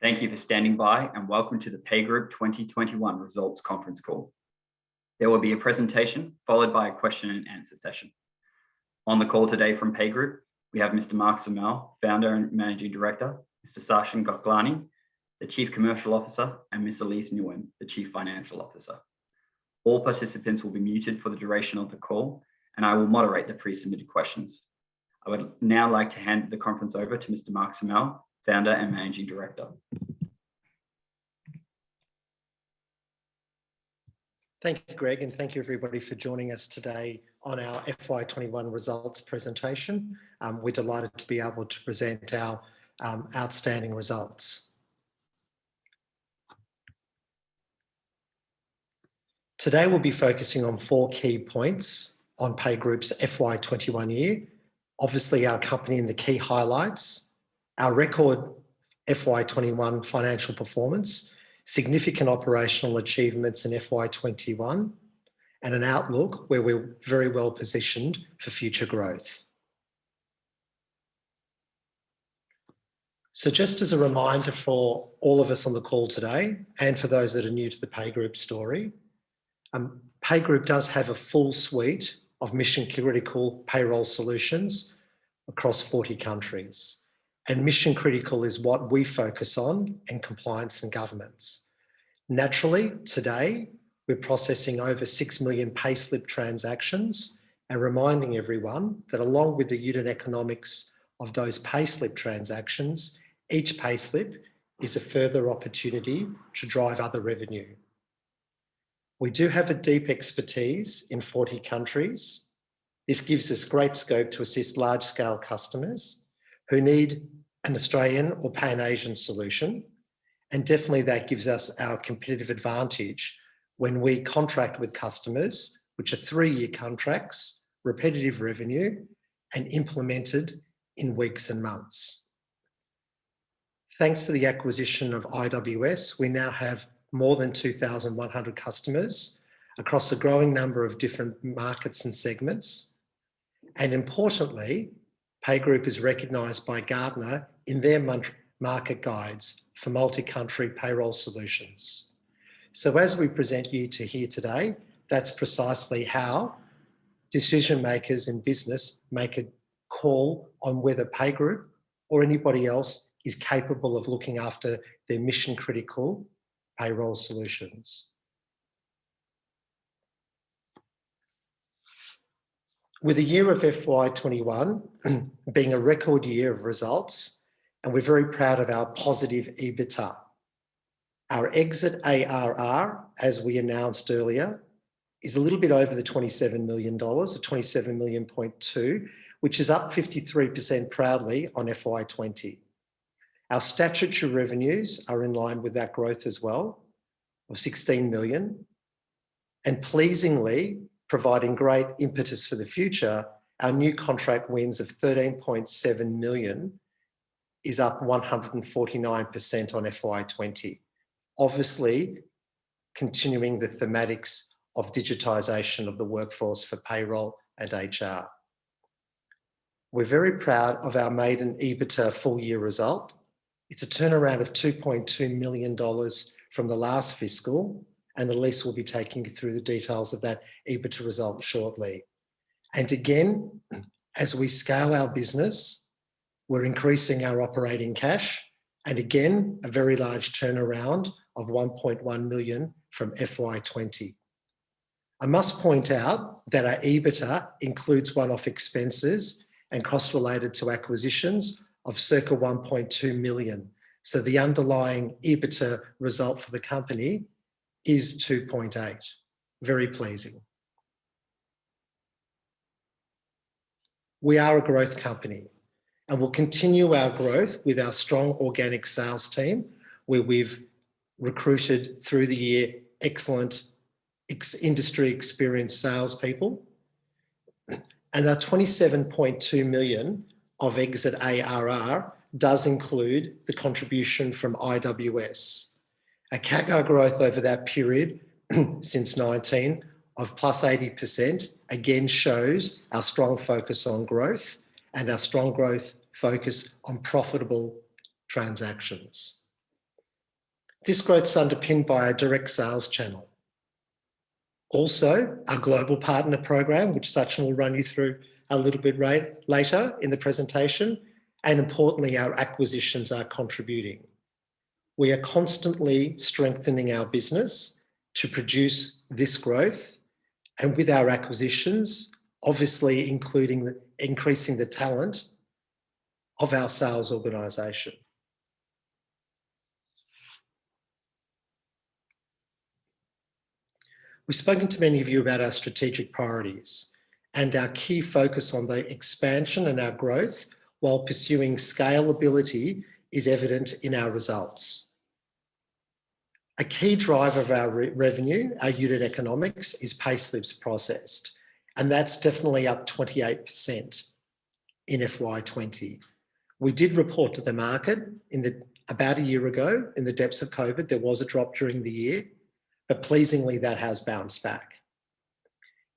Thank you for standing by and welcome to the PayGroup 2021 results conference call. There will be a presentation followed by a question and answer session. On the call today from PayGroup, we have Mr. Mark Samel, Founder and Managing Director, Mr. Sachin Gokhlani, the Chief Commercial Officer, and Ms. Elise Nguyen, the Chief Financial Officer. All participants will be muted for the duration of the call, and I will moderate the pre-submitted questions. I would now like to hand the conference over to Mr. Mark Samel, Founder and Managing Director. Thank you, Greg, and thank you everybody for joining us today on our FY21 results presentation. We're delighted to be able to present our outstanding results. Today we'll be focusing on 4 key points on PayGroup's FY21 year. Obviously our company and the key highlights, our record FY21 financial performance, significant operational achievements in FY21, and an outlook where we're very well positioned for future growth. So just as a reminder for all of us on the call today, and for those that are new to the PayGroup story, PayGroup does have a full suite of mission critical payroll solutions across 40 countries. And mission critical is what we focus on in compliance and governance. Naturally, today, we're processing over 6 million payslip transactions and reminding everyone that along with the unit economics of those payslip transactions, each payslip is a further opportunity to drive other revenue. We do have a deep expertise in 40 countries. This gives us great scope to assist large-scale customers who need an Australian or Pan-Asian solution. And definitely that gives us our competitive advantage when we contract with customers, which are 3-year contracts, repetitive revenue, and implemented in weeks and months. Thanks to the acquisition of IWS, we now have more than 2,100 customers across a growing number of different markets and segments. And importantly, PayGroup is recognised by Gartner in their market guides for multi-country payroll solutions. So as we present you to here today, that's precisely how decision makers in business make a call on whether PayGroup or anybody else is capable of looking after their mission critical payroll solutions. With the year of FY21 being a record year of results, and we're very proud of our positive EBITDA. Our exit ARR, as we announced earlier, is a little bit over the $27 million, or 27.2 million, which is up 53% proudly on FY20. Our statutory revenues are in line with that growth as well, of 16 million. And pleasingly, providing great impetus for the future, our new contract wins of 13.7 million is up 149% on FY20. Obviously, continuing the thematics of digitisation of the workforce for payroll and HR. We're very proud of our maiden EBITDA full year result. It's a turnaround of $2.2 million from the last fiscal, and Elise will be taking you through the details of that EBITDA result shortly. And again, as we scale our business, we're increasing our operating cash, and again, a very large turnaround of 1.1 million from FY20. I must point out that our EBITDA includes one-off expenses and costs related to acquisitions of circa 1.2 million. So the underlying EBITDA result for the company is 2.8. Very pleasing. We are a growth company and will continue our growth with our strong organic sales team, where we've recruited through the year excellent industry experienced salespeople. And our 27.2 million of exit ARR does include the contribution from IWS. A CAGR growth over that period since 19 of plus 80% again shows our strong focus on growth and our strong growth focus on profitable transactions. This growth is underpinned by a direct sales channel. Also, our global partner program, which Sachin will run you through a little bit later in the presentation, and importantly, our acquisitions are contributing. We are constantly strengthening our business to produce this growth, and with our acquisitions, obviously increasing the talent of our sales organisation. We've spoken to many of you about our strategic priorities and our key focus on the expansion and our growth while pursuing scalability is evident in our results. A key driver of our revenue, our unit economics, is payslips processed, and that's definitely up 28% in FY20. We did report to the market about a year ago, in the depths of COVID, there was a drop during the year, but pleasingly that has bounced back.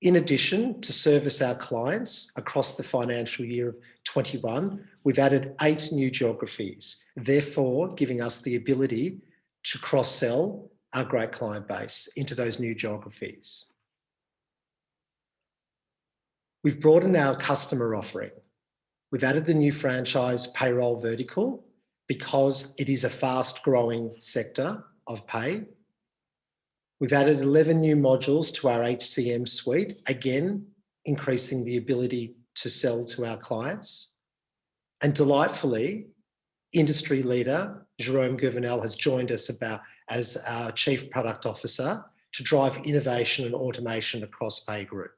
In addition, to service our clients across the financial year of 21, we've added 8 new geographies, therefore giving us the ability to cross-sell our great client base into those new geographies. We've broadened our customer offering. We've added the new franchise payroll vertical because it is a fast-growing sector of pay. We've added 11 new modules to our HCM suite, again, increasing the ability to sell to our clients. And delightfully, industry leader Jerome Gouvenel has joined us as our Chief Product Officer to drive innovation and automation across PayGroup.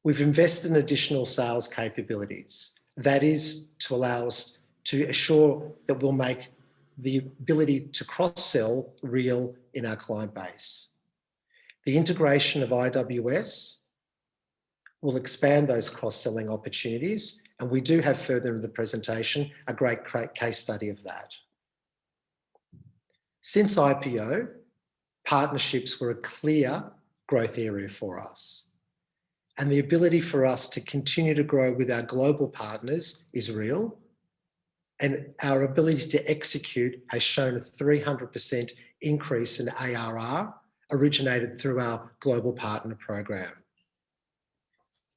We've invested in additional sales capabilities. That is to allow us to assure that we'll make the ability to cross-sell real in our client base. The integration of IWS will expand those cross-selling opportunities, and we do have further in the presentation a great case study of that. Since IPO, partnerships were a clear growth area for us, and the ability for us to continue to grow with our global partners is real, and our ability to execute has shown a 300% increase in ARR originated through our global partner program.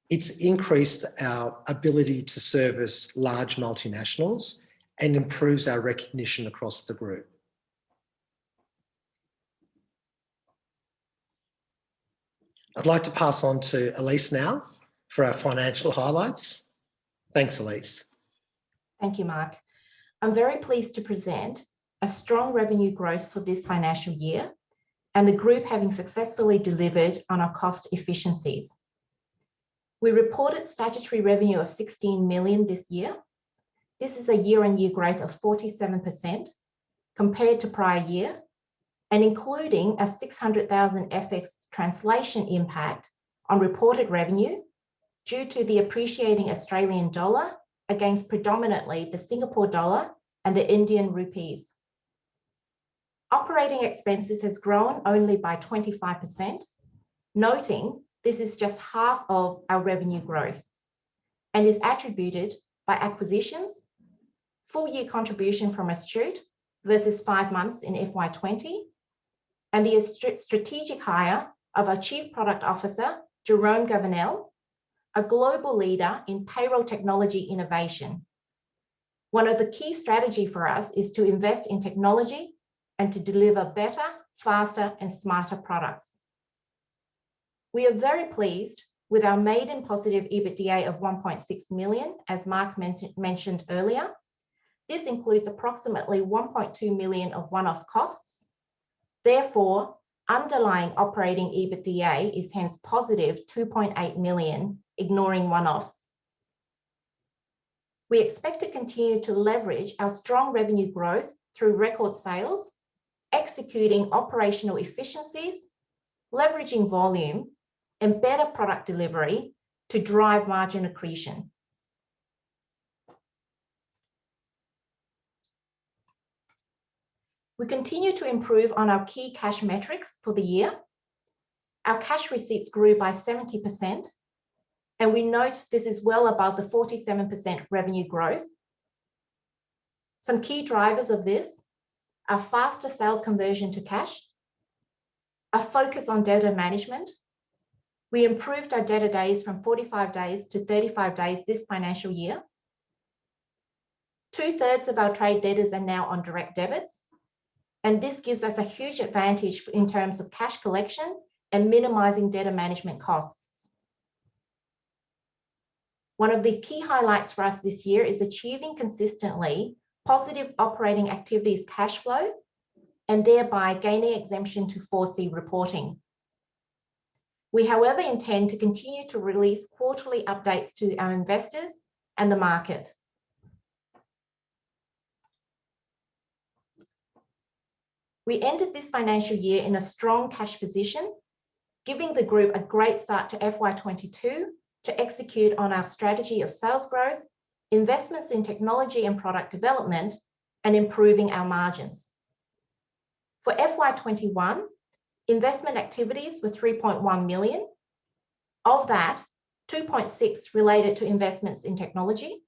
It's increased our ability to service large multinationals and improves our recognition across the group. I'd like to pass on to Elise now for our financial highlights. Thanks, Elise. Thank you, Mark. I'm very pleased to present a strong revenue growth for this financial year and the group having successfully delivered on our cost efficiencies. We reported statutory revenue of 16 million this year. This is a year-on-year growth of 47% compared to prior year, and including a 600,000 FX translation impact on reported revenue due to the appreciating Australian dollar against predominantly the Singapore dollar and the Indian rupees. Operating expenses has grown only by 25%, noting this is just half of our revenue growth and is attributed by acquisitions, full year contribution from Astute versus 5 months in FY20, and the strategic hire of our Chief Product Officer, Jerome Gouvenel, a global leader in payroll technology innovation. One of the key strategies for us is to invest in technology and to deliver better, faster, and smarter products. We are very pleased with our maiden positive EBITDA of 1.6 million, as Mark mentioned earlier. This includes approximately 1.2 million of one-off costs. Therefore, underlying operating EBITDA is hence positive 2.8 million, ignoring one-offs. We expect to continue to leverage our strong revenue growth through record sales, executing operational efficiencies, leveraging volume, and better product delivery to drive margin accretion. We continue to improve on our key cash metrics for the year. Our cash receipts grew by 70%, and we note this is well above the 47% revenue growth. Some key drivers of this a faster sales conversion to cash, a focus on debtor management. We improved our debtor days from 45 days to 35 days this financial year. 2/3 of our trade debtors are now on direct debits, and this gives us a huge advantage in terms of cash collection and minimizing debtor management costs. One of the key highlights for us this year is achieving consistently positive operating activities cash flow and thereby gaining exemption to 4C reporting. We, however, intend to continue to release quarterly updates to our investors and the market. We ended this financial year in a strong cash position, giving the group a great start to FY22 to execute on our strategy of sales growth, investments in technology and product development, and improving our margins. For FY21, investment activities were 3.1 million. Of that, 2.6 related to investments in technology.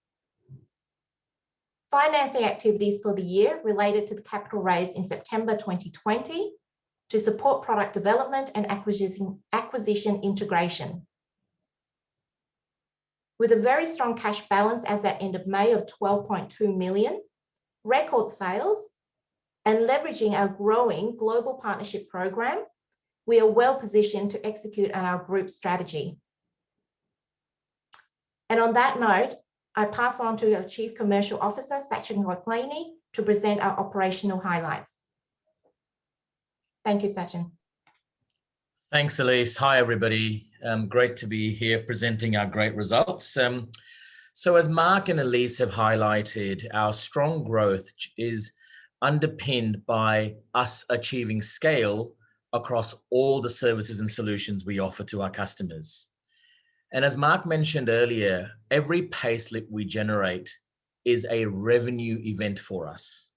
Financing activities for the year related to the capital raise in September 2020 to support product development and acquisition integration. With a very strong cash balance as at end of May of 12.2 million, record sales, and leveraging our growing global partnership program, we are well positioned to execute on our group strategy. And on that note, I pass on to our Chief Commercial Officer, Sachin Waklani, to present our operational highlights. Thank you, Sachin. Thanks, Elise. Hi, everybody. Great to be here presenting our great results. So as Mark and Elise have highlighted, our strong growth is underpinned by us achieving scale across all the services and solutions we offer to our customers. And as Mark mentioned earlier, every payslip we generate is a revenue event for us.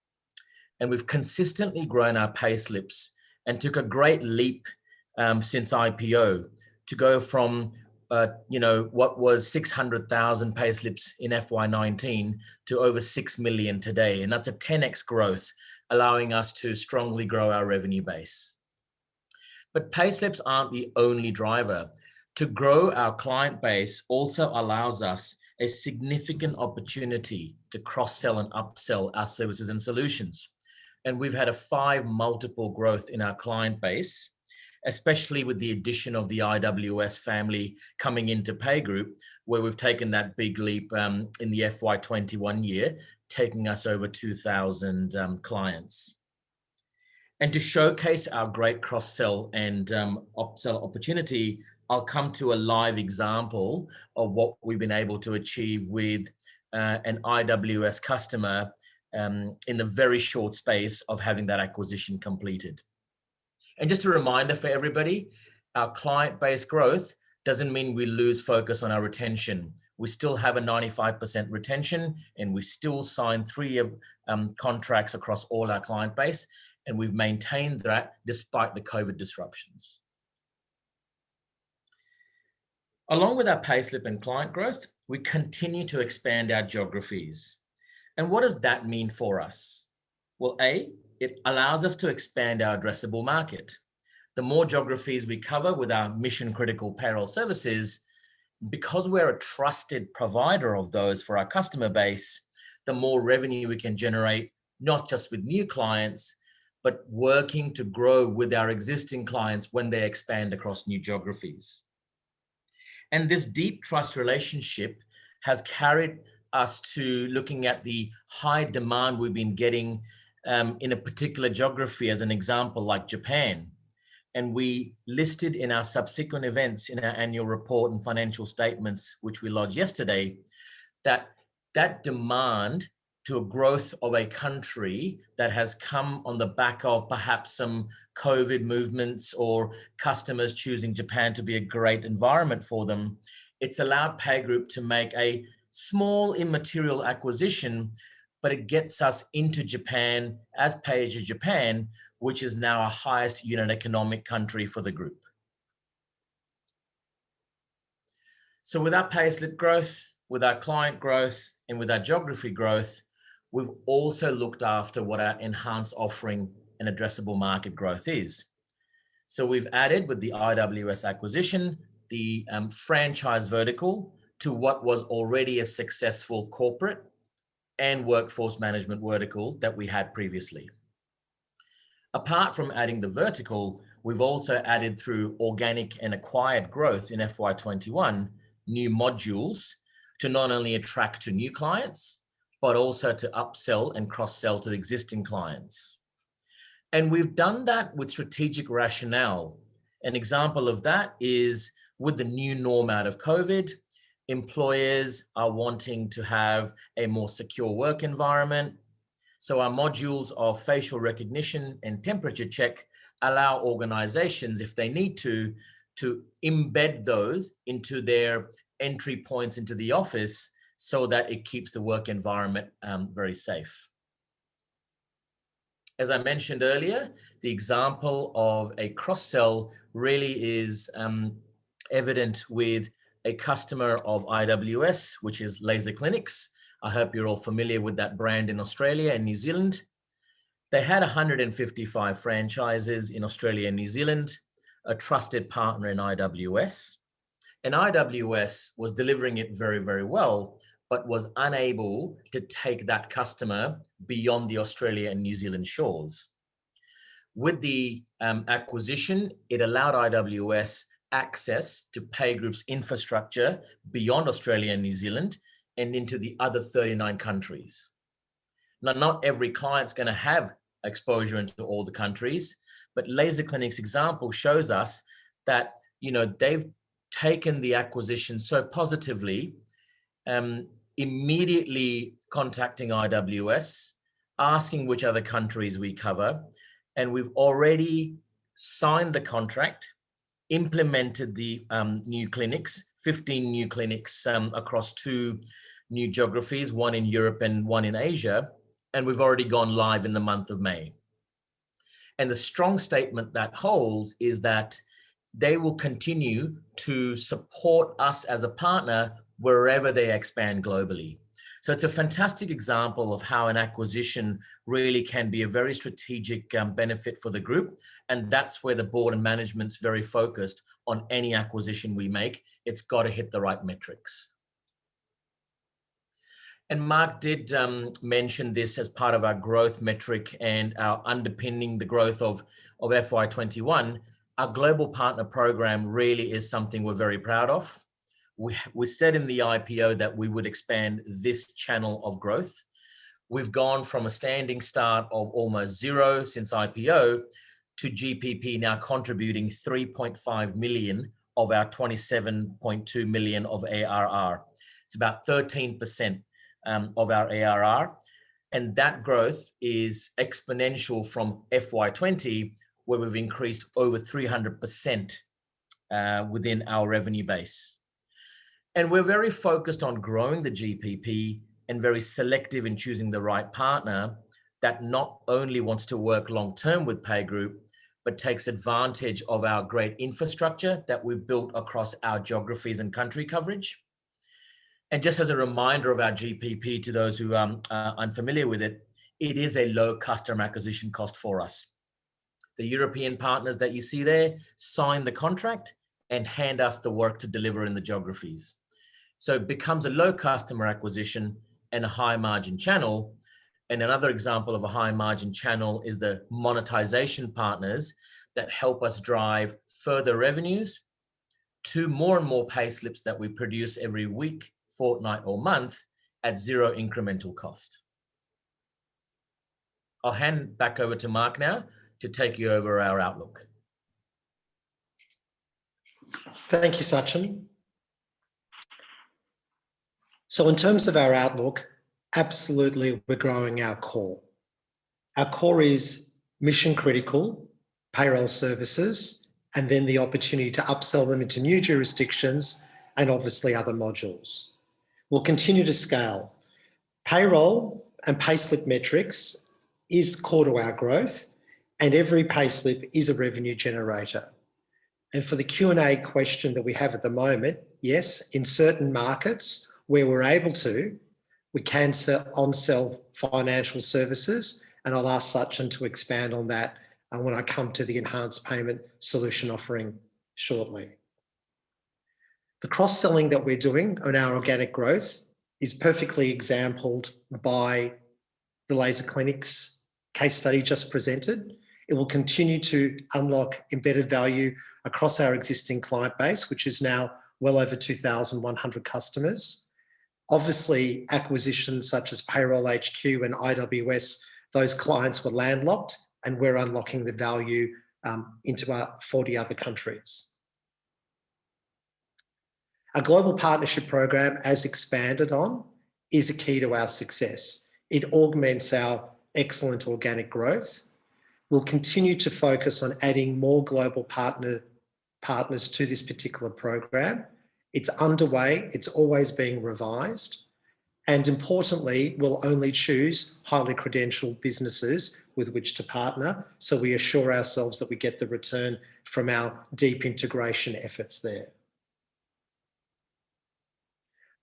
And we've consistently grown our payslips and took a great leap since IPO to go from what was 600,000 payslips in FY19 to over 6 million today. And that's a 10x growth, allowing us to strongly grow our revenue base. But payslips aren't the only driver. To grow our client base also allows us a significant opportunity to cross-sell and upsell our services and solutions. And we've had a 5-multiple growth in our client base, especially with the addition of the IWS family coming into PayGroup, where we've taken that big leap in the FY21 year, taking us over 2,000 clients. And to showcase our great cross-sell and upsell opportunity, I'll come to a live example of what we've been able to achieve with an IWS customer in the very short space of having that acquisition completed. And just a reminder for everybody, our client-based growth doesn't mean we lose focus on our retention. We still have a 95% retention, and we still sign 3-year contracts across all our client base, and we've maintained that despite the COVID disruptions. Along with our payslip and client growth, we continue to expand our geographies. And what does that mean for us? Well, it allows us to expand our addressable market. The more geographies we cover with our mission-critical payroll services, because we're a trusted provider of those for our customer base, the more revenue we can generate, not just with new clients, but working to grow with our existing clients when they expand across new geographies. And this deep trust relationship has carried us to looking at the high demand we've been getting in a particular geography, as an example, like Japan. And we listed in our subsequent events in our annual report and financial statements, which we lodged yesterday, that demand to a growth of a country that has come on the back of perhaps some COVID movements or customers choosing Japan to be a great environment for them, it's allowed PayGroup to make a small immaterial acquisition, but it gets us into Japan as PayGroup Japan, which is now our highest unit economic country for the group. So with our payslip growth, with our client growth, and with our geography growth, we've also looked after what our enhanced offering and addressable market growth is. So we've added, with the IWS acquisition, the franchise vertical to what was already a successful corporate and workforce management vertical that we had previously. Apart from adding the vertical, we've also added, through organic and acquired growth in FY21, new modules to not only attract to new clients, but also to upsell and cross-sell to existing clients. And we've done that with strategic rationale. An example of that is with the new norm out of COVID, employers are wanting to have a more secure work environment. So our modules of facial recognition and temperature check allow organizations, if they need to embed those into their entry points into the office so that it keeps the work environment very safe. As I mentioned earlier, the example of a cross-sell really is evident with a customer of IWS, which is Laser Clinics. I hope you're all familiar with that brand in Australia and New Zealand. They had 155 franchises in Australia and New Zealand, a trusted partner in IWS. And IWS was delivering it very, very well, but was unable to take that customer beyond the Australia and New Zealand shores. With the acquisition, it allowed IWS access to PayGroup's infrastructure beyond Australia and New Zealand and into the other 39 countries. Now, not every client's going to have exposure into all the countries, but Laser Clinic's example shows us that, they've taken the acquisition so positively, immediately contacting IWS, asking which other countries we cover, and we've already signed the contract, implemented the new clinics, 15 new clinics across 2 new geographies, one in Europe and one in Asia, and we've already gone live in the month of May. And the strong statement that holds is that they will continue to support us as a partner wherever they expand globally. So it's a fantastic example of how an acquisition really can be a very strategic benefit for the group. And that's where the board and management's very focused on any acquisition we make. It's got to hit the right metrics. And Mark did mention this as part of our growth metric and our underpinning the growth of FY21. Our global partner program really is something we're very proud of. We said in the IPO that we would expand this channel of growth. We've gone from a standing start of almost 0 since IPO to GPP now contributing 3.5 million of our 27.2 million of ARR. It's about 13% of our ARR. And that growth is exponential from FY20, where we've increased over 300% within our revenue base. And we're very focused on growing the GPP and very selective in choosing the right partner that not only wants to work long-term with PayGroup, but takes advantage of our great infrastructure that we've built across our geographies and country coverage. And just as a reminder of our GPP to those who are unfamiliar with it, it is a low customer acquisition cost for us. The European partners that you see there sign the contract and hand us the work to deliver in the geographies. So it becomes a low customer acquisition and a high margin channel. And another example of a high margin channel is the monetization partners that help us drive further revenues to more and more pay slips that we produce every week, fortnight or month at 0 incremental cost. I'll hand back over to Mark now to take you over our outlook. Thank you, Sachin. So in terms of our outlook, absolutely we're growing our core. Our core is mission critical payroll services, and then the opportunity to upsell them into new jurisdictions and obviously other modules. We'll continue to scale. Payroll and payslip metrics is core to our growth, and every payslip is a revenue generator. And for the Q&A question that we have at the moment, yes, in certain markets where we're able to, We can on-sell financial services, and I'll ask Sachin to expand on that when I come to the enhanced payment solution offering shortly. The cross-selling that we're doing on our organic growth is perfectly exampled by the laser clinics case study just presented. It will continue to unlock embedded value across our existing client base, which is now well over 2,100 customers. Obviously, acquisitions such as Payroll HQ and IWS, those clients were landlocked, and we're unlocking the value into our 40 other countries. Our global partnership program, as expanded on, is a key to our success. It augments our excellent organic growth. We'll continue to focus on adding more global partners to this particular program. It's underway, it's always being revised. And importantly, we'll only choose highly credentialed businesses with which to partner, so we assure ourselves that we get the return from our deep integration efforts there.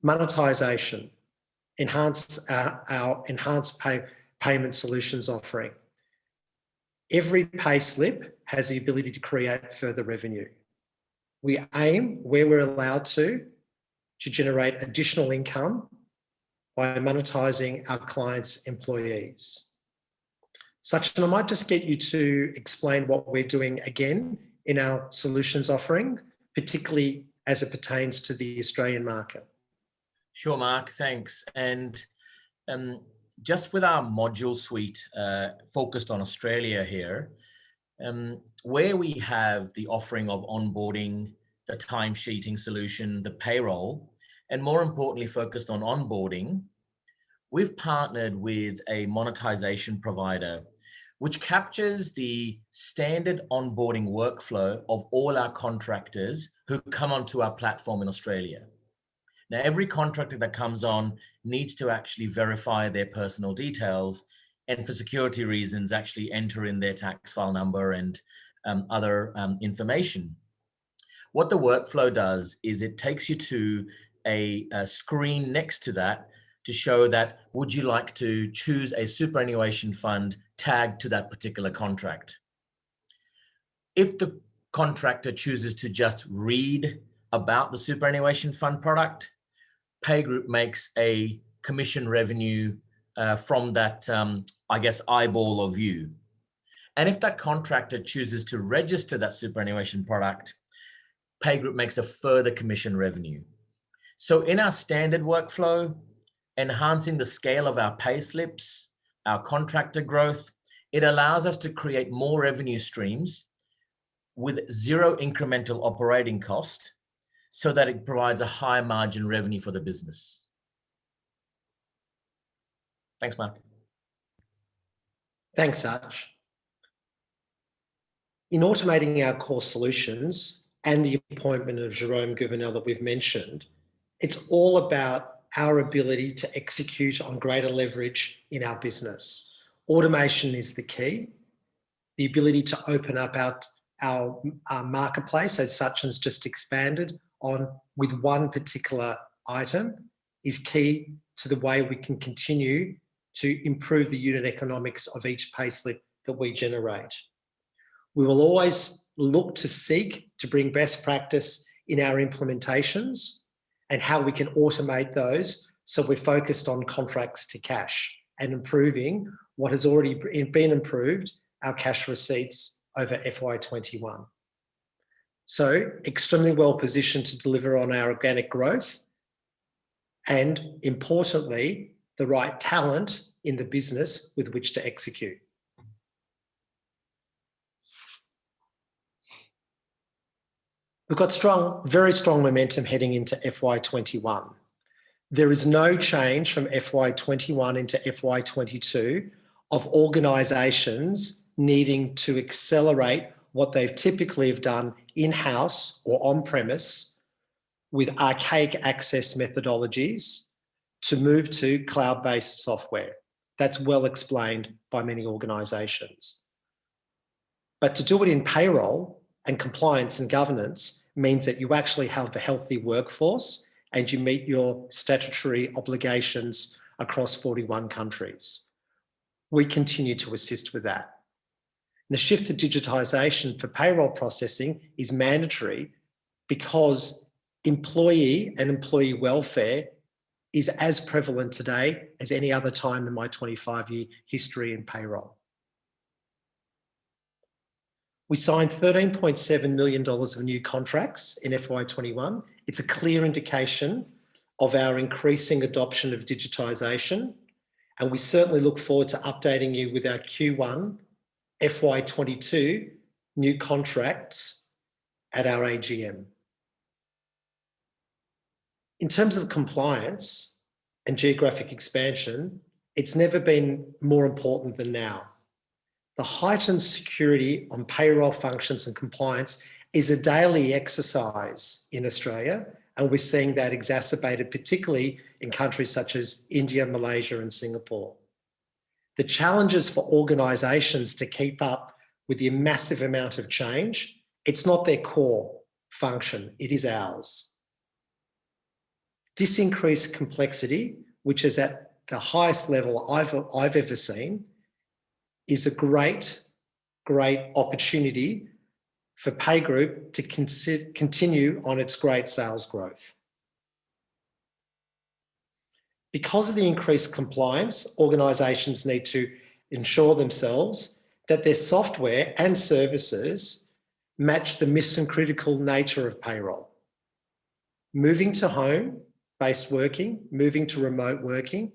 Monetisation, our enhanced payment solutions offering. Every pay slip has the ability to create further revenue. We aim, where we're allowed to generate additional income by monetising our clients' employees. Sachin, I might just get you to explain what we're doing again in our solutions offering, particularly as it pertains to the Australian market. Sure, Mark, thanks. And just with our module suite focused on Australia here, where we have the offering of onboarding, the timesheeting solution, the payroll, and more importantly, focused on onboarding, we've partnered with a monetisation provider, which captures the standard onboarding workflow of all our contractors who come onto our platform in Australia. Now, every contractor that comes on needs to actually verify their personal details, and for security reasons, actually enter in their tax file number and other information. What the workflow does is it takes you to a screen next to that to show that, would you like to choose a superannuation fund tagged to that particular contract? If the contractor chooses to just read about the superannuation fund product, PayGroup makes a commission revenue from that, eyeball or view. And if that contractor chooses to register that superannuation product, PayGroup makes a further commission revenue. So in our standard workflow, enhancing the scale of our pay slips, our contractor growth, it allows us to create more revenue streams with zero incremental operating cost, so that it provides a high margin revenue for the business. Thanks, Mark. Thanks, Sach. In automating our core solutions and the appointment of Jerome Gouvernail that we've mentioned, it's all about our ability to execute on greater leverage in our business. Automation is the key. The ability to open up our marketplace, as Sachin's just expanded on with one particular item, is key to the way we can continue to improve the unit economics of each payslip that we generate. We will always look to seek to bring best practice in our implementations and how we can automate those, so we're focused on contracts to cash and improving what has already been improved, our cash receipts over FY21. So extremely well positioned to deliver on our organic growth, and importantly, the right talent in the business with which to execute. We've got very strong momentum heading into FY21. There is no change from FY21 into FY22 of organisations needing to accelerate what they've typically have done in-house or on-premise with archaic access methodologies to move to cloud-based software. That's well explained by many organisations. But to do it in payroll and compliance and governance means that you actually have a healthy workforce and you meet your statutory obligations across 41 countries. We continue to assist with that. The shift to digitisation for payroll processing is mandatory because employee and employee welfare is as prevalent today as any other time in my 25-year history in payroll. We signed $13.7 million of new contracts in FY21. It's a clear indication of our increasing adoption of digitisation, and we certainly look forward to updating you with our Q1 FY22 new contracts at our AGM. In terms of compliance and geographic expansion, it's never been more important than now. The heightened security on payroll functions and compliance is a daily exercise in Australia, and we're seeing that exacerbated, particularly in countries such as India, Malaysia, and Singapore. The challenges for organisations to keep up with the massive amount of change, it's not their core function, it is ours. This increased complexity, which is at the highest level I've ever seen, is a great opportunity for PayGroup to continue on its great sales growth. Because of the increased compliance, organisations need to ensure themselves that their software and services match the mission-critical nature of payroll. Moving to home-based working, moving to remote working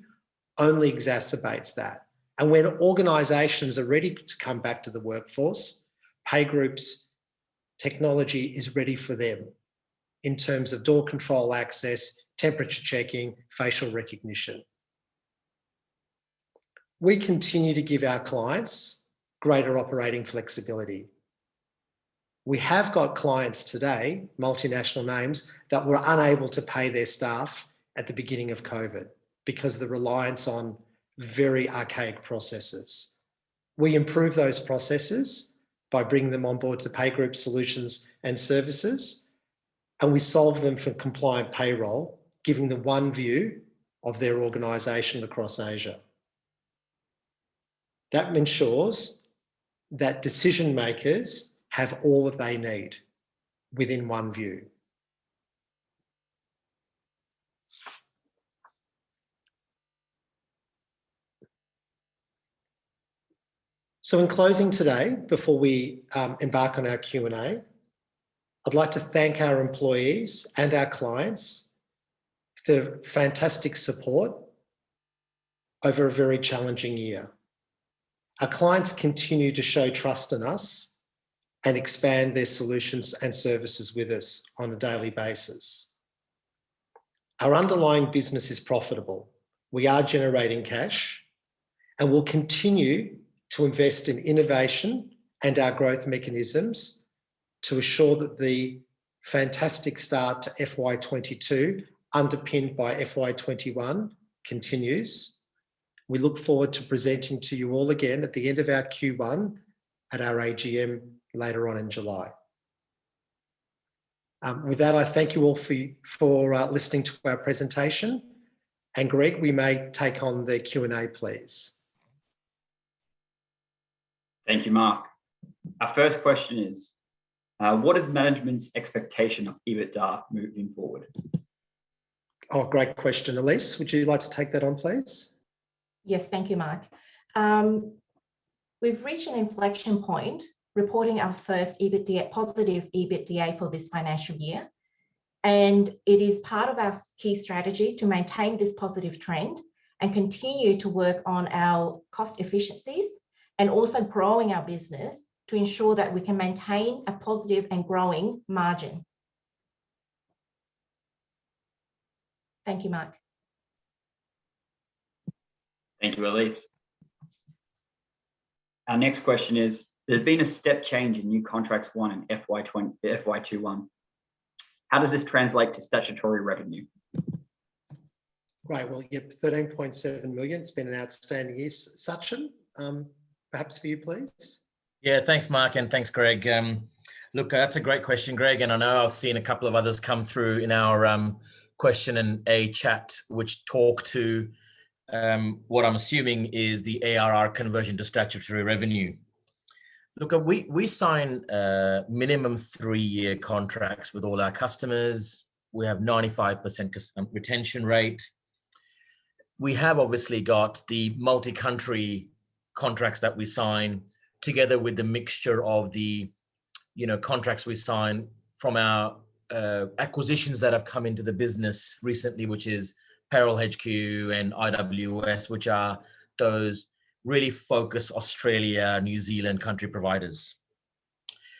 only exacerbates that. And when organisations are ready to come back to the workforce, PayGroup's technology is ready for them in terms of door control access, temperature checking, facial recognition. We continue to give our clients greater operating flexibility. We have got clients today, multinational names, that were unable to pay their staff at the beginning of COVID because of the reliance on very archaic processes. We improve those processes by bringing them on board to PayGroup solutions and services, and we solve them for compliant payroll, giving them one view of their organisation across Asia. That ensures that decision makers have all that they need within one view. So in closing today, before we embark on our Q&A, I'd like to thank our employees and our clients for their fantastic support over a very challenging year. Our clients continue to show trust in us and expand their solutions and services with us on a daily basis. Our underlying business is profitable. We are generating cash, and we'll continue to invest in innovation and our growth mechanisms to assure that the fantastic start to FY22, underpinned by FY21, continues. We look forward to presenting to you all again at the end of our Q1 at our AGM later on in July. With that, I thank you all for listening to our presentation. And Greg, we may take on the Q&A, please. Thank you, Mark. Our first question is, what is management's expectation of EBITDA moving forward? Oh, great question. Elise, would you like to take that on, please? Yes, thank you, Mark. We've reached an inflection point, reporting our first positive EBITDA for this financial year. And it is part of our key strategy to maintain this positive trend and continue to work on our cost efficiencies and also growing our business to ensure that we can maintain a positive and growing margin. Thank you, Mark. Thank you, Elise. Our next question is, there's been a step change in new contracts won in FY21. How does this translate to statutory revenue? Right, well, yep, 13.7 million. It's been an outstanding year. Sachin, perhaps for you, please. Yeah, thanks, Mark, and thanks, Greg. Look, that's a great question, Greg, and I know I've seen a couple of others come through in our question and a chat, which talk to what I'm assuming is the ARR conversion to statutory revenue. Look, we sign minimum 3-year contracts with all our customers. We have 95% retention rate. We have obviously got the multi-country contracts that we sign, together with the mixture of the contracts we sign from our acquisitions that have come into the business recently, which is Payroll HQ and IWS, which are those really focused Australia, New Zealand country providers.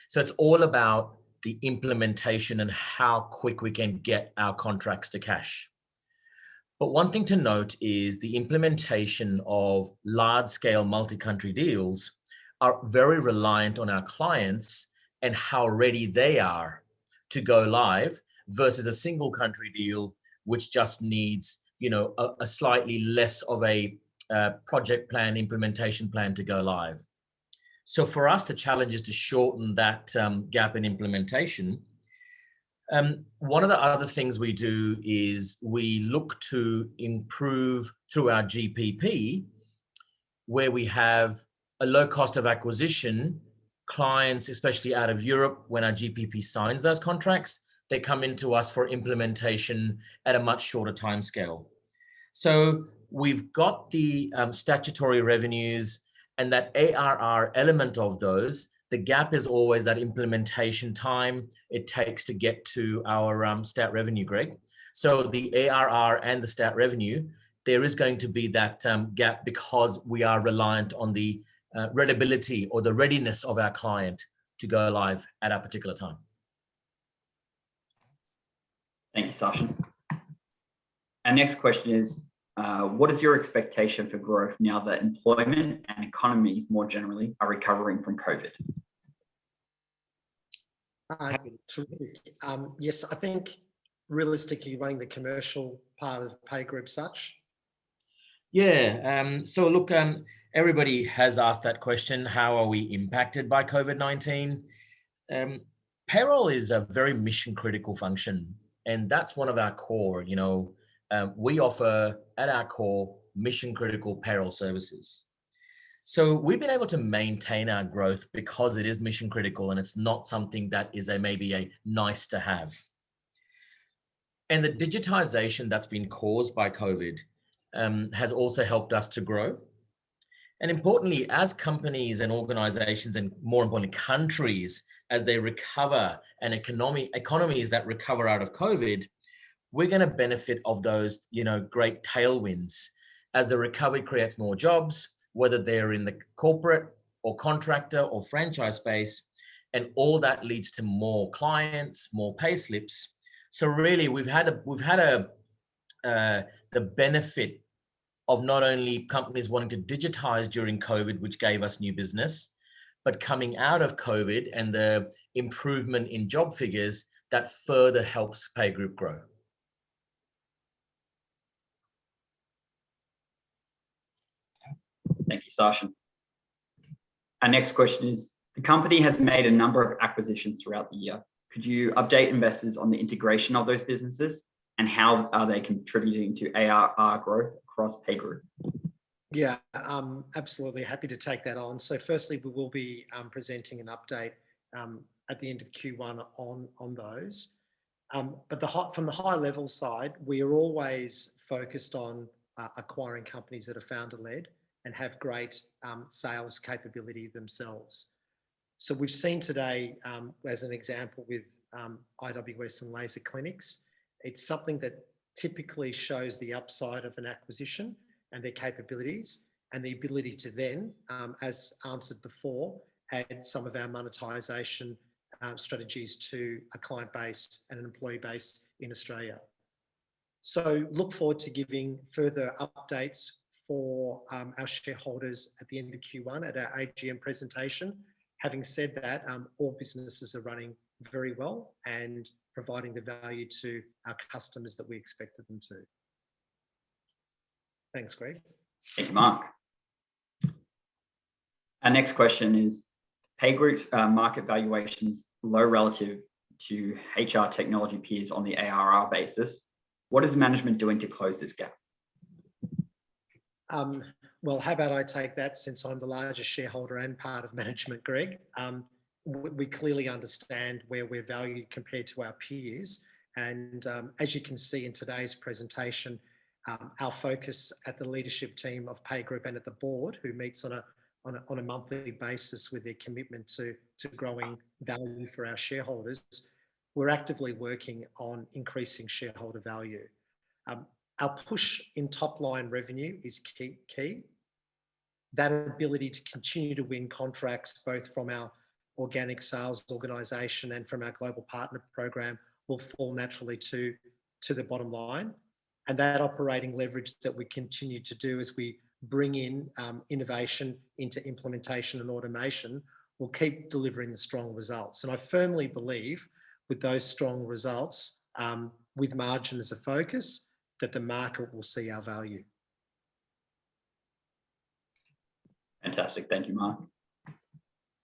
So it's all about the implementation and how quick we can get our contracts to cash. But one thing to note is the implementation of large-scale multi-country deals are very reliant on our clients and how ready they are to go live versus a single country deal, which just needs, a slightly less of a project plan, implementation plan to go live. So for us, the challenge is to shorten that gap in implementation. One of the other things we do is we look to improve through our GPP, where we have a low cost of acquisition. Clients, especially out of Europe, when our GPP signs those contracts, they come into us for implementation at a much shorter timescale. So we've got the statutory revenues and that ARR element of those. The gap is always that implementation time it takes to get to our stat revenue, Greg. So the ARR and the stat revenue, there is going to be that gap because we are reliant on the readability or the readiness of our client to go live at a particular time. Thank you, Sachin. Our next question is, what is your expectation for growth now that employment and economies more generally are recovering from COVID? Terrific. Yes, I think realistically running the commercial part of PayGroup such. Yeah, so look, everybody has asked that question, how are we impacted by COVID-19? Payroll is a very mission critical function, and that's one of our core, we offer at our core mission critical payroll services. So we've been able to maintain our growth because it is mission critical and it's not something that is maybe a nice to have. And the digitization that's been caused by COVID has also helped us to grow. And importantly, as companies and organizations, and more importantly, countries, as they recover, and economies that recover out of COVID, we're going to benefit of those, great tailwinds as the recovery creates more jobs, whether they're in the corporate or contractor or franchise space, and all that leads to more clients, more pay slips. So really, we've had the benefit of not only companies wanting to digitize during COVID, which gave us new business, but coming out of COVID and the improvement in job figures that further helps PayGroup grow. Thank you, Sachin. Our next question is, the company has made a number of acquisitions throughout the year. Could you update investors on the integration of those businesses and how are they contributing to ARR growth across PayGroup? Yeah, absolutely happy to take that on. So firstly, we will be presenting an update at the end of Q1 on those. But from the high level side, we are always focused on acquiring companies that are founder-led and have great sales capability themselves. So we've seen today, as an example with IWS and Laser Clinics, it's something that typically shows the upside of an acquisition and their capabilities and the ability to then, as answered before, add some of our monetization strategies to a client base and an employee base in Australia. So look forward to giving further updates for our shareholders at the end of Q1 at our AGM presentation. Having said that, all businesses are running very well and providing the value to our customers that we expected them to. Thanks, Greg. Thank you, Mark. Our next question is, PayGroup's market valuations low relative to HR technology peers on the ARR basis. What is management doing to close this gap? Well, how about I take that since I'm the largest shareholder and part of management, Greg. We clearly understand where we're valued compared to our peers. And as you can see in today's presentation, our focus at the leadership team of PayGroup and at the board, who meets on a monthly basis with their commitment to growing value for our shareholders, we're actively working on increasing shareholder value. Our push in top line revenue is key. That ability to continue to win contracts, both from our organic sales organisation and from our global partner program, will fall naturally to the bottom line. And that operating leverage that we continue to do as we bring in innovation into implementation and automation will keep delivering the strong results. And I firmly believe with those strong results, with margin as a focus, that the market will see our value. Fantastic. Thank you, Mark.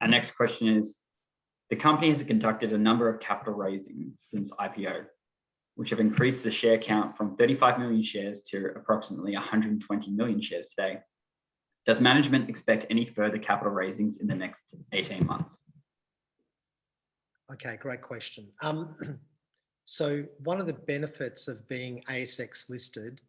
Our next question is, the company has conducted a number of capital raisings since IPO, which have increased the share count from 35 million shares to approximately 120 million shares today. Does management expect any further capital raisings in the next 18 months? Okay, great question. So one of the benefits of being ASX listed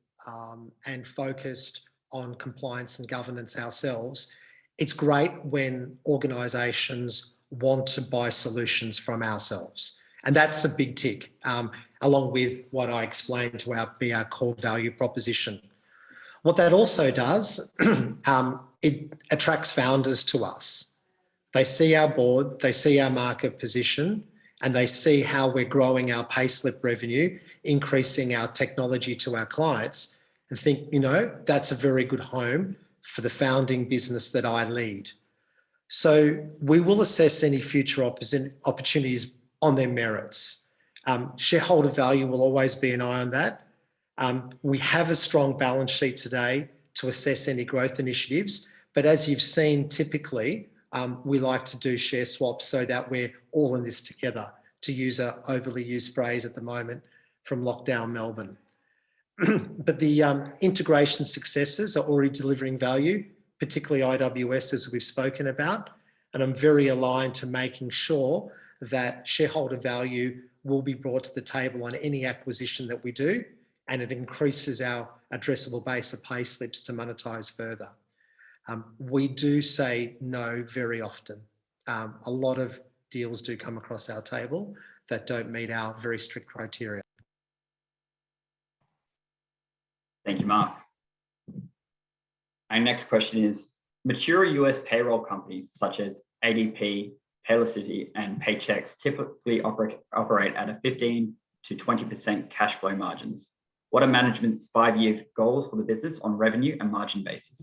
and focused on compliance and governance ourselves, it's great when organisations want to buy solutions from ourselves. And that's a big tick, along with what I explained to be our core value proposition. What that also does, it attracts founders to us. They see our board, they see our market position, and they see how we're growing our payslip revenue, increasing our technology to our clients, and think, you know, that's a very good home for the founding business that I lead. So we will assess any future opportunities on their merits. Shareholder value will always be an eye on that. We have a strong balance sheet today to assess any growth initiatives, but as you've seen, typically, we like to do share swaps so that we're all in this together, to use an overly used phrase at the moment from lockdown Melbourne. But the integration successes are already delivering value, particularly IWS, as we've spoken about, and I'm very aligned to making sure that shareholder value will be brought to the table on any acquisition that we do, and it increases our addressable base of pay slips to monetize further. We do say no very often. A lot of deals do come across our table that don't meet our very strict criteria. Thank you, Mark. Our next question is, mature US payroll companies such as ADP, Paylocity, and Paychex typically operate at a 15 to 20% cash flow margins. What are management's 5-year goals for the business on revenue and margin basis?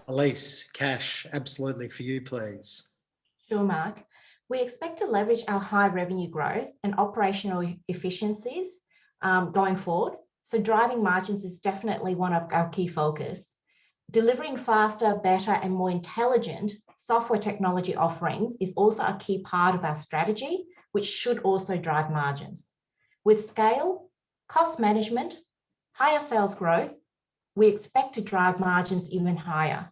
Elise, cash, absolutely, for you, please. Sure, Mark. We expect to leverage our high revenue growth and operational efficiencies going forward. So driving margins is definitely one of our key focus. Delivering faster, better, and more intelligent software technology offerings is also a key part of our strategy, which should also drive margins. With scale, cost management, higher sales growth, we expect to drive margins even higher.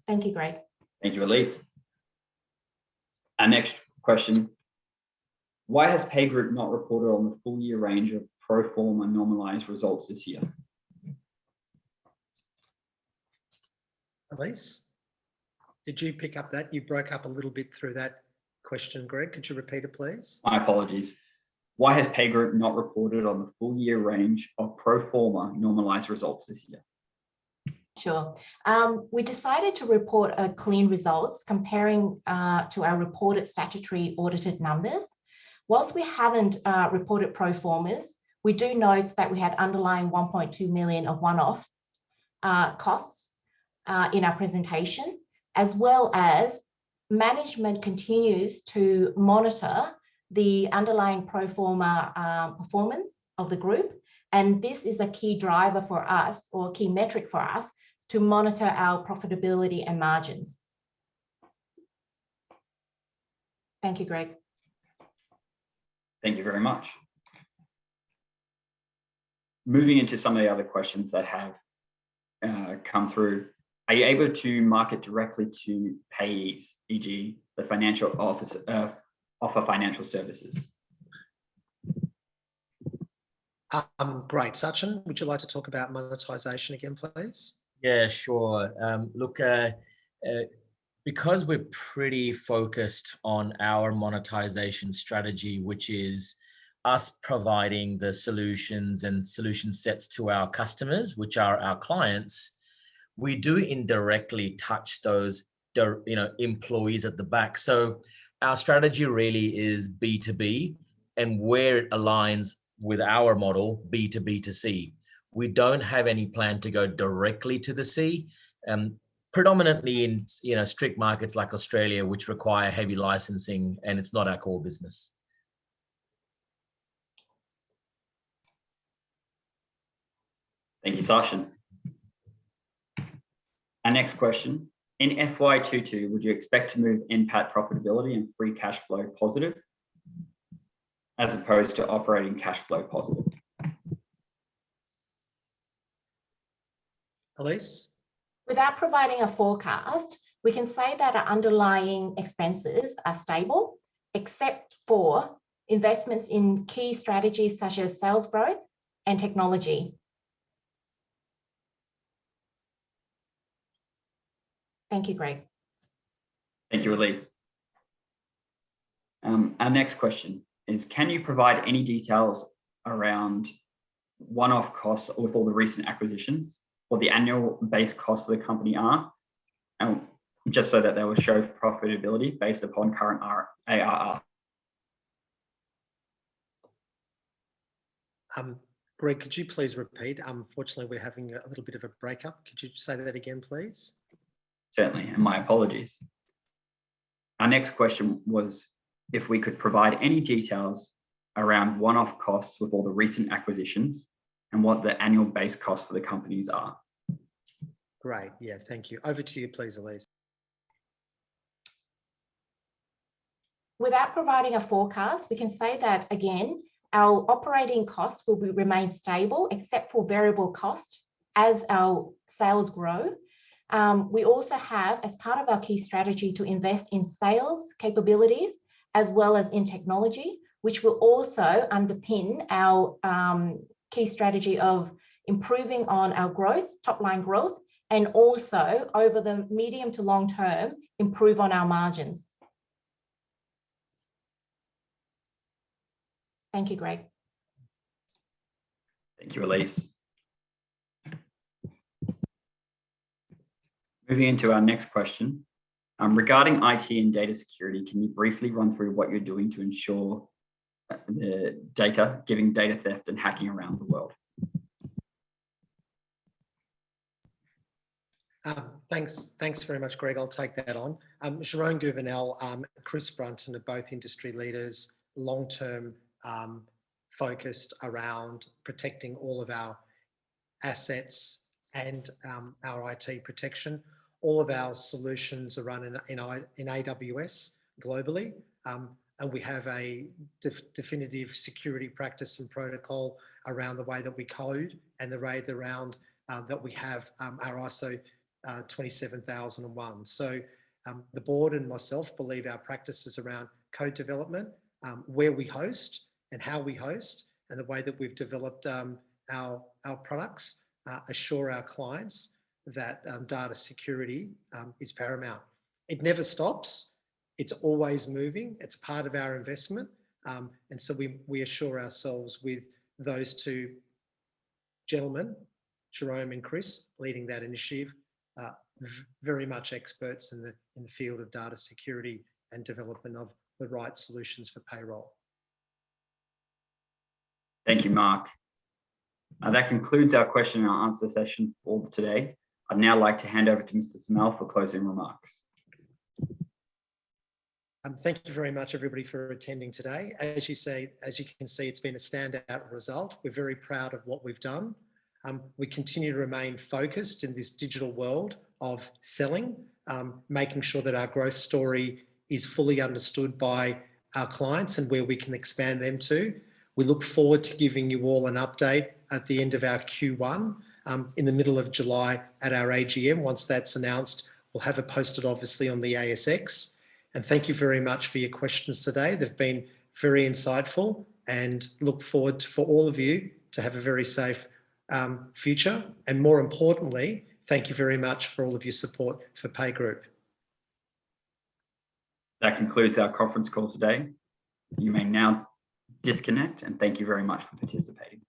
Thank you, Greg. Thank you, Elise. Our next question, why has PayGroup not reported on the full year range of pro forma normalised results this year? Elise, did you pick up that? You broke up a little bit through that question, Greg. Could you repeat it, please? My apologies. Why has PayGroup not reported on the full year range of pro forma normalised results this year? Sure. We decided to report clean results comparing to our reported statutory audited numbers. Whilst we haven't reported pro formas, we do note that we had underlying 1.2 million of one-off costs in our presentation, as well as management continues to monitor the underlying pro forma performance of the group. And this is a key driver for us, or a key metric for us, to monitor our profitability and margins. Thank you, Greg. Thank you very much. moving into some of the other questions that have come through, are you able to market directly to payees, e.g. the financial office, offer financial services? Great. Sachin, would you like to talk about monetization again, please? Yeah, sure. Look, because we're pretty focused on our monetization strategy, which is us providing the solutions and solution sets to our customers, which are our clients, we do indirectly touch those, employees at the back. So our strategy really is B2B, and where it aligns with our model, B2B2C. We don't have any plan to go directly to the C, predominantly in strict markets like Australia, which require heavy licensing, and it's not our core business. Thank you, Sachin. Our next question. In FY22, would you expect to move NPAT profitability and free cash flow positive as opposed to operating cash flow positive? Elise? Without providing a forecast, we can say that our underlying expenses are stable, except for investments in key strategies such as sales growth and technology. Thank you, Greg. Thank you, Elise. Our next question is, can you provide any details around one-off costs with all the recent acquisitions, what the annual base costs of the company are, and just so that they will show profitability based upon current ARR? Greg, could you please repeat? Unfortunately, we're having a little bit of a breakup. Could you say that again, please? Certainly, and my apologies. Our next question was if we could provide any details around one-off costs with all the recent acquisitions and what the annual base costs for the companies are. Great. Yeah, thank you. Over to you, please, Elise. Without providing a forecast, we can say that, again, our operating costs will remain stable except for variable costs as our sales grow. We also have, as part of our key strategy, to invest in sales capabilities as well as in technology, which will also underpin our key strategy of improving on our growth, top line growth, and also over the medium to long term, improve on our margins. Thank you, Greg. Thank you, Elise. Moving into our next question. Regarding IT and data security, can you briefly run through what you're doing to ensure the data, giving data theft and hacking around the world? Thanks very much, Greg. I'll take that on. Jerome Gouvenel, Chris Brunton are both industry leaders, long-term focused around protecting all of our assets and our IT protection. All of our solutions are run in AWS globally, and we have a definitive security practice and protocol around the way that we code and the way around that we have our ISO 27001. So the board and myself believe our practices around code development, where we host and how we host, and the way that we've developed our products assure our clients that data security is paramount. It never stops. It's always moving. It's part of our investment. And so we assure ourselves with those two gentlemen, Jerome and Chris, leading that initiative, very much experts in the field of data security and development of the right solutions for payroll. Thank you, Mark. That concludes our question and answer session for today. I'd now like to hand over to Mr. Smell for closing remarks. Thank you very much, everybody, for attending today. As you can see, it's been a standout result. We're very proud of what we've done. We continue to remain focused in this digital world of selling, making sure that our growth story is fully understood by our clients and where we can expand them to. We look forward to giving you all an update at the end of our Q1 in the middle of July at our AGM. Once that's announced, we'll have it posted obviously on the ASX. And thank you very much for your questions today. They've been very insightful, and look forward for all of you to have a very safe future. And more importantly, thank you very much for all of your support for PayGroup. That concludes our conference call today. You may now disconnect, and thank you very much for participating.